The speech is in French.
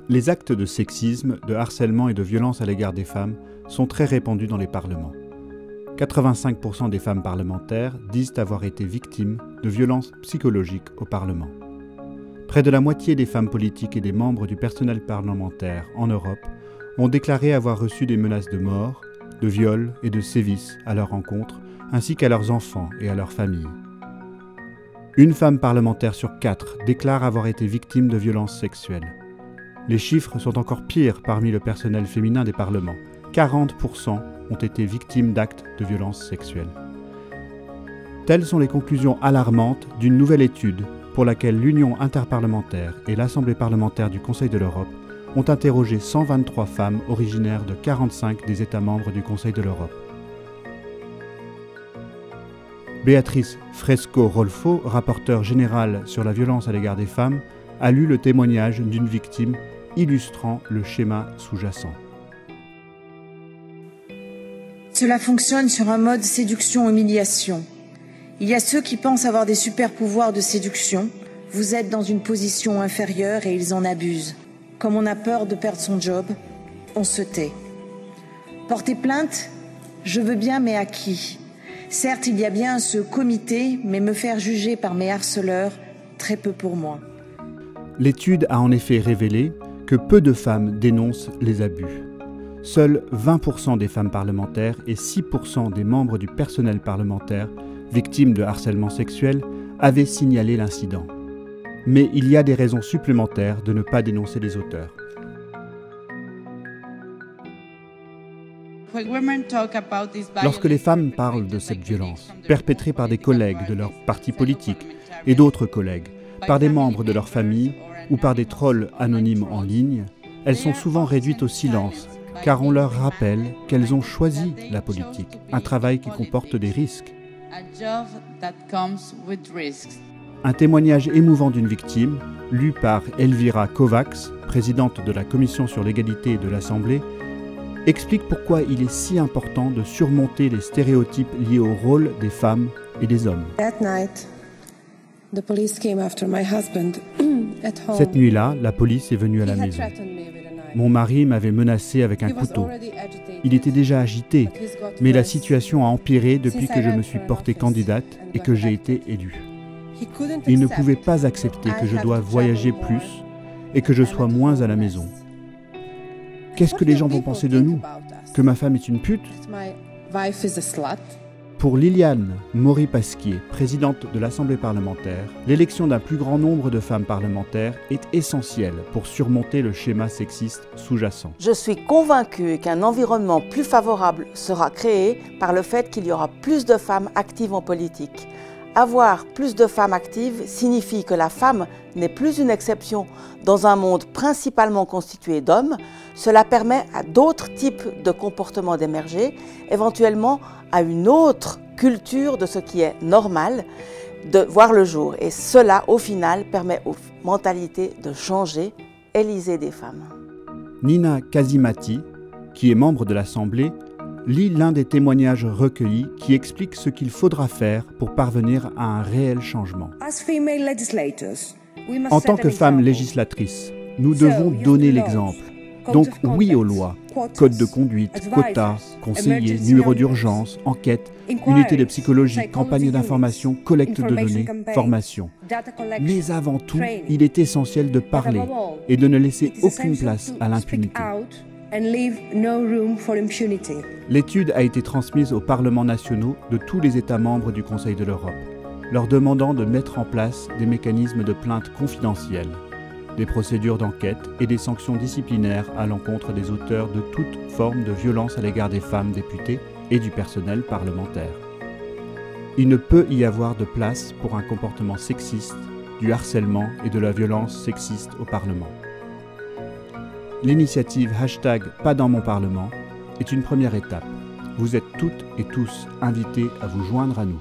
Les actes de sexisme, de harcèlement et de violence à l'égard des femmes sont très répandus dans les parlements. 85% des femmes parlementaires disent avoir été victimes de violences psychologiques au Parlement. Près de la moitié des femmes politiques et des membres du personnel parlementaire en Europe ont déclaré avoir reçu des menaces de mort, de viol et de sévices à leur encontre, ainsi qu'à leurs enfants et à leurs familles. Une femme parlementaire sur 4 déclare avoir été victime de violences sexuelles. Les chiffres sont encore pires parmi le personnel féminin des parlements. 40% ont été victimes d'actes de violences sexuelles. Telles sont les conclusions alarmantes d'une nouvelle étude pour laquelle l'Union interparlementaire et l'Assemblée parlementaire du Conseil de l'Europe ont interrogé 123 femmes originaires de 45 des États membres du Conseil de l'Europe. Béatrice Fresco-Rolfo, rapporteure générale sur la violence à l'égard des femmes, a lu le témoignage d'une victime illustrant le schéma sous-jacent. Cela fonctionne sur un mode séduction-humiliation. Il y a ceux qui pensent avoir des super-pouvoirs de séduction. Vous êtes dans une position inférieure et ils en abusent. Comme on a peur de perdre son job, on se tait. Porter plainte, je veux bien, mais à qui ? Certes, il y a bien ce comité, mais me faire juger par mes harceleurs, très peu pour moi. L'étude a en effet révélé que peu de femmes dénoncent les abus. Seuls 20% des femmes parlementaires et 6% des membres du personnel parlementaire victimes de harcèlement sexuel avaient signalé l'incident. Mais il y a des raisons supplémentaires de ne pas dénoncer les auteurs. Lorsque les femmes parlent de cette violence, perpétrée par des collègues de leur parti politique et d'autres collègues, par des membres de leur famille ou par des trolls anonymes en ligne, elles sont souvent réduites au silence, car on leur rappelle qu'elles ont choisi la politique, un travail qui comporte des risques. Un témoignage émouvant d'une victime, lu par Elvira Kovacs, présidente de la Commission sur l'égalité de l'Assemblée, explique pourquoi il est si important de surmonter les stéréotypes liés au rôle des femmes et des hommes. Cette nuit-là, la police est venue à la maison. Mon mari m'avait menacé avec un couteau. Il était déjà agité, mais la situation a empiré depuis que je me suis portée candidate et que j'ai été élue. Il ne pouvait pas accepter que je doive voyager plus et que je sois moins à la maison. Qu'est-ce que les gens vont penser de nous ? Que ma femme est une pute ? Pour Liliane Maury-Pasquier, présidente de l'Assemblée parlementaire, l'élection d'un plus grand nombre de femmes parlementaires est essentielle pour surmonter le schéma sexiste sous-jacent. Je suis convaincue qu'un environnement plus favorable sera créé par le fait qu'il y aura plus de femmes actives en politique. Avoir plus de femmes actives signifie que la femme n'est plus une exception dans un monde principalement constitué d'hommes. Cela permet à d'autres types de comportements d'émerger, éventuellement à une autre culture de ce qui est normal de voir le jour. Et cela, au final, permet aux mentalités de changer. Élysée des femmes. Nina Casimati, qui est membre de l'Assemblée, lit l'un des témoignages recueillis qui explique ce qu'il faudra faire pour parvenir à un réel changement. En tant que femmes législatrices, nous devons donner l'exemple. Donc oui aux lois, code de conduite, quotas, conseillers, numéro d'urgence, enquête, unité de psychologie, campagne d'information, collecte de données, formation. Mais avant tout, il est essentiel de parler et de ne laisser aucune place à l'impunité. L'étude a été transmise aux parlements nationaux de tous les États membres du Conseil de l'Europe, leur demandant de mettre en place des mécanismes de plainte confidentiels, des procédures d'enquête et des sanctions disciplinaires à l'encontre des auteurs de toute forme de violence à l'égard des femmes députées et du personnel parlementaire. Il ne peut y avoir de place pour un comportement sexiste, du harcèlement et de la violence sexiste au Parlement. L'initiative #PasDansMonParlement est une première étape. Vous êtes toutes et tous invités à vous joindre à nous.